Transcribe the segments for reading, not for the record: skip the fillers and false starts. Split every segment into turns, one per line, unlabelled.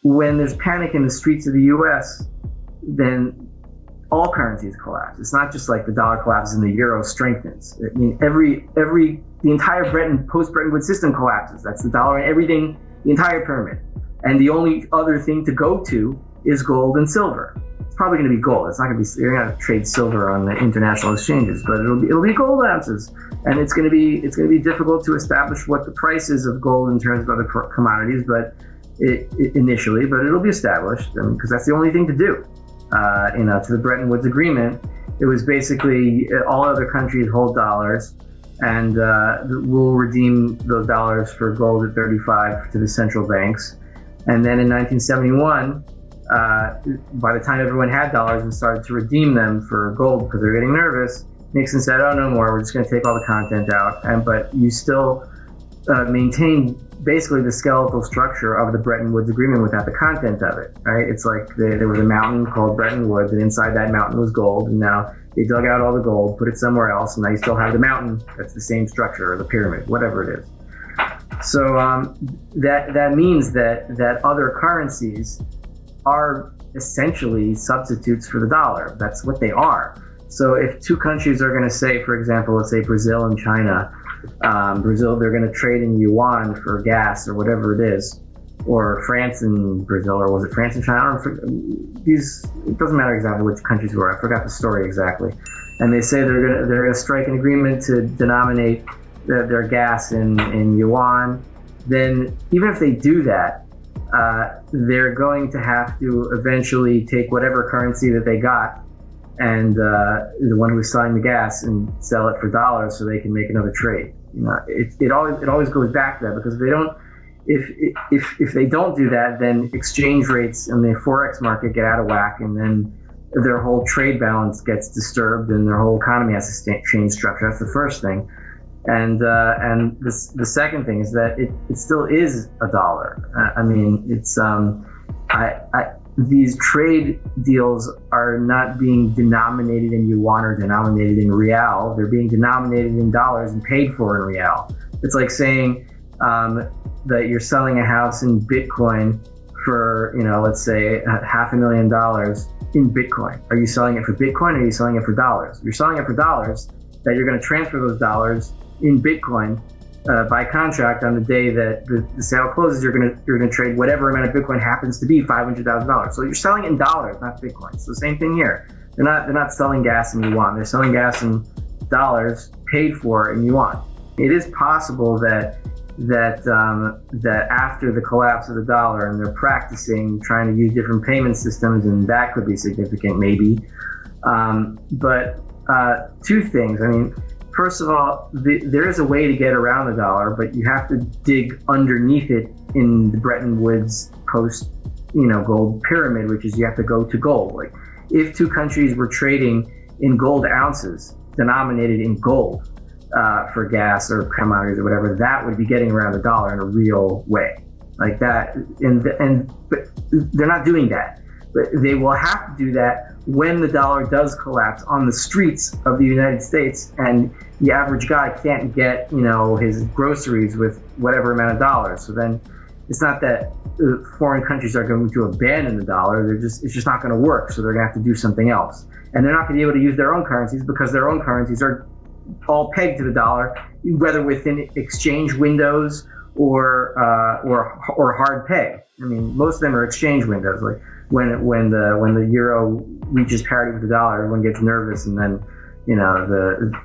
when there's panic in the streets of the U.S., then all currencies collapse. It's not just like the dollar collapses and the euro strengthens. I mean, the entire post-Bretton Woods system collapses. That's the dollar and everything, the entire pyramid. And the only other thing to go to is gold and silver. It's probably going to be gold. It's not going to be, you're going to trade silver on the international exchanges, but it'll be gold ounces. And it's going to be difficult to establish what the price is of gold in terms of other commodities, but initially, but it'll be established, because that's the only thing to do. To the Bretton Woods Agreement, it was basically all other countries hold dollars, and we'll redeem those dollars for gold at 35 to the central banks. And then in 1971, by the time everyone had dollars and started to redeem them for gold because they're getting nervous, Nixon said, "Oh, no more. We're just going to take all the content out." But you still maintain basically the skeletal structure of the Bretton Woods Agreement without the content of it, right? It's like there was a mountain called Bretton Woods, and inside that mountain was gold, and now they dug out all the gold, put it somewhere else, and now you still have the mountain that's the same structure, or the pyramid, whatever it is. So that means that other currencies are essentially substitutes for the dollar. That's what they are. So if two countries are going to say, for example, let's say Brazil and China, Brazil, they're going to trade in yuan for gas or whatever it is, or France and Brazil, or was it France and China? It doesn't matter exactly which countries were. I forgot the story exactly. And they say they're going to strike an agreement to denominate their gas in yuan. Then even if they do that, they're going to have to eventually take whatever currency that they got, and the one who's selling the gas, and sell it for dollars so they can make another trade. It always goes back to that, because if they don't do that, then exchange rates in the forex market get out of whack, and then their whole trade balance gets disturbed, and their whole economy has to change structure. That's the first thing. And the second thing is that it still is a dollar. I mean, it's these trade deals are not being denominated in yuan or denominated in real. They're being denominated in dollars and paid for in real. It's like saying that you're selling a house in Bitcoin for, let's say $500,000 in Bitcoin. Are you selling it for Bitcoin, or are you selling it for dollars? You're selling it for dollars, that you're going to transfer those dollars in Bitcoin by contract on the day that the sale closes. You're going to trade whatever amount of Bitcoin happens to be $500,000. So you're selling it in dollars, not Bitcoin. So the same thing here. They're not selling gas in yuan. They're selling gas in dollars paid for in yuan. It is possible that after the collapse of the dollar, and they're practicing trying to use different payment systems, and that could be significant, maybe. But two things. I mean, first of all, there is a way to get around the dollar, but you have to dig underneath it in the Bretton Woods post, gold pyramid, which is you have to go to gold. Like, if two countries were trading in gold ounces denominated in gold for gas or commodities or whatever, that would be getting around the dollar in a real way, like that. But they're not doing that. But they will have to do that when the dollar does collapse on the streets of the United States, and the average guy can't get, his groceries with whatever amount of dollars. So then it's not that foreign countries are going to abandon the dollar. It's just not going to work. So they're going to have to do something else. And they're not going to be able to use their own currencies, because their own currencies are all pegged to the dollar, whether within exchange windows or hard peg. I mean, most of them are exchange windows. Like when the euro reaches parity with the dollar, everyone gets nervous, and then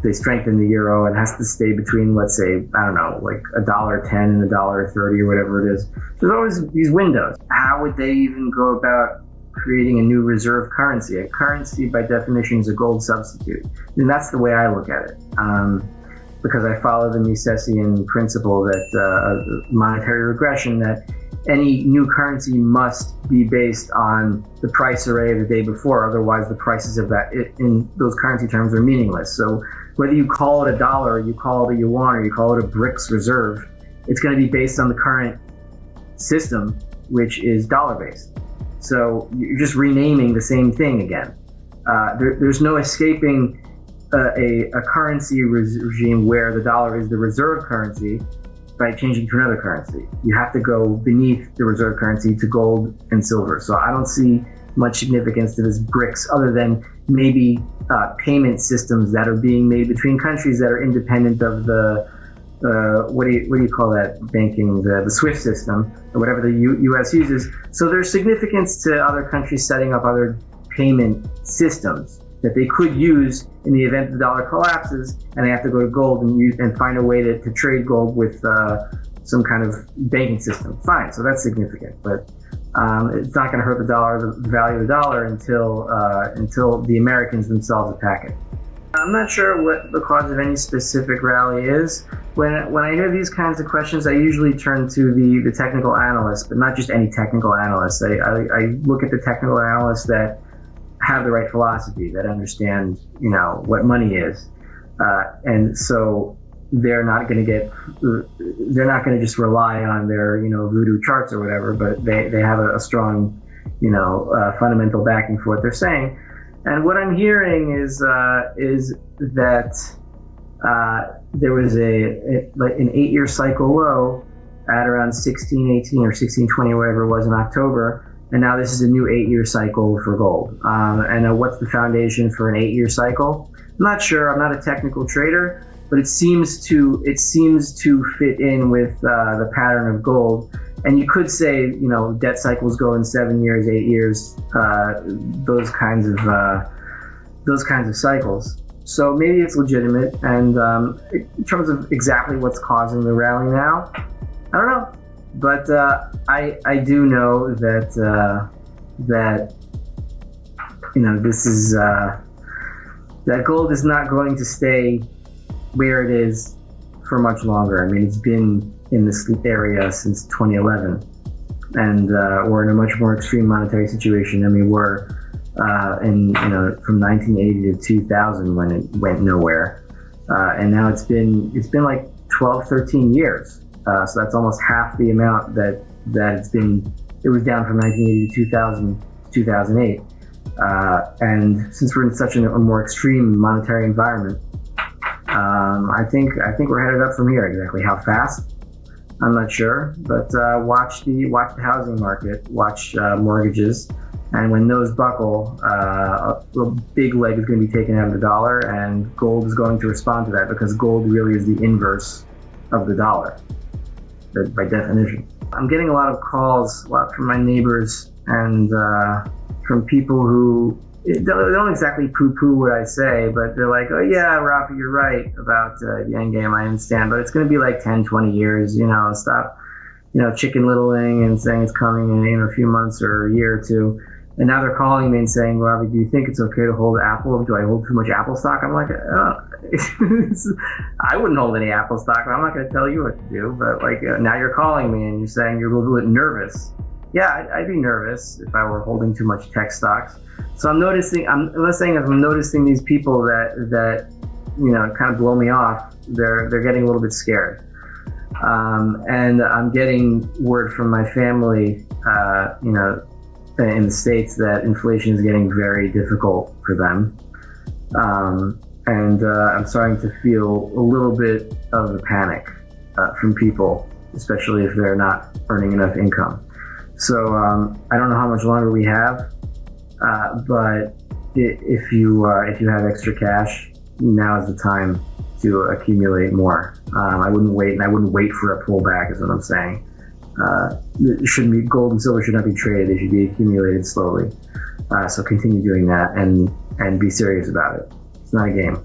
they strengthen the euro, and has to stay between, let's say, I don't know, like $1.10 and $1.30 or whatever it is. There's always these windows. How would they even go about creating a new reserve currency? A currency, by definition, is a gold substitute, and that's the way I look at it. Because I follow the Misesian principle that monetary regression, that any new currency must be based on the price array of the day before. Otherwise, the prices of that in those currency terms are meaningless. So whether you call it a dollar, or you call it a yuan, or you call it a BRICS reserve, it's going to be based on the current system, which is dollar-based. So you're just renaming the same thing again. There's no escaping a currency regime where the dollar is the reserve currency, by changing to another currency. You have to go beneath the reserve currency to gold and silver. So I don't see much significance to this BRICS other than maybe payment systems that are being made between countries that are independent of the what do you call that banking, the SWIFT system or whatever the U.S. uses. So there's significance to other countries setting up other payment systems that they could use in the event the dollar collapses and they have to go to gold and find a way to trade gold with some kind of banking system. Fine, so that's significant, but it's not going to hurt the value of the dollar until the Americans themselves attack it. I'm not sure what the cause of any specific rally is. When I hear these kinds of questions, I usually turn to the technical analysts, but not just any technical analysts. I look at the technical analysts that have the right philosophy, that understand, what money is, and so they're not going to just rely on their, voodoo charts or whatever, but they have a strong, fundamental backing for what they're saying. And what I'm hearing is that there was an 8-year cycle low at around 1618 or 1620 or whatever it was in October. And now this is a new 8-year cycle for gold. And what's the foundation for an 8-year cycle? I'm not sure. I'm not a technical trader, but it seems to fit in with the pattern of gold. And you could say, debt cycles go in 7 years, 8 years, those kinds of cycles. So maybe it's legitimate. And in terms of exactly what's causing the rally now, I don't know. But I do know that this is that gold is not going to stay where it is for much longer. I mean, it's been in this area since 2011, and we're in a much more extreme monetary situation. I mean, we're from 1980 to 2000 when it went nowhere, and now it's been like 12, 13 years. So that's almost half the amount that it's been. It was down from 1980 to 2000 to 2008. And since we're in such a more extreme monetary environment, I think we're headed up from here. Exactly how fast, I'm not sure. But watch the housing market, watch mortgages, and when those buckle, a big leg is going to be taken out of the dollar, and gold is going to respond to that because gold really is the inverse of the dollar. By definition. I'm getting a lot of calls, from my neighbors and from people who don't exactly poo-poo what I say, but they're like, oh yeah, Rafi, you're right about the end game, I understand, but it's going to be like 10, 20 years, stop, chicken littling and saying it's coming in a few months or a year or two. And now they're calling me and saying, Rafi, do you think it's okay to hold Apple? Do I hold too much Apple stock? I'm like, I wouldn't hold any Apple stock, but I'm not going to tell you what to do. But now you're calling me and you're saying you're a little bit nervous. Yeah, I'd be nervous if I were holding too much tech stocks. So I'm noticing these people that kind of blow me off. They're getting a little bit scared. And I'm getting word from my family, in the States that inflation is getting very difficult for them. And I'm starting to feel a little bit of the panic from people, especially if they're not earning enough income. So I don't know how much longer we have, but if you have extra cash, now is the time to accumulate more. I wouldn't wait for a pullback, is what I'm saying. It shouldn't be, gold and silver should not be traded. They should be accumulated slowly. So continue doing that and be serious about it. It's not a game.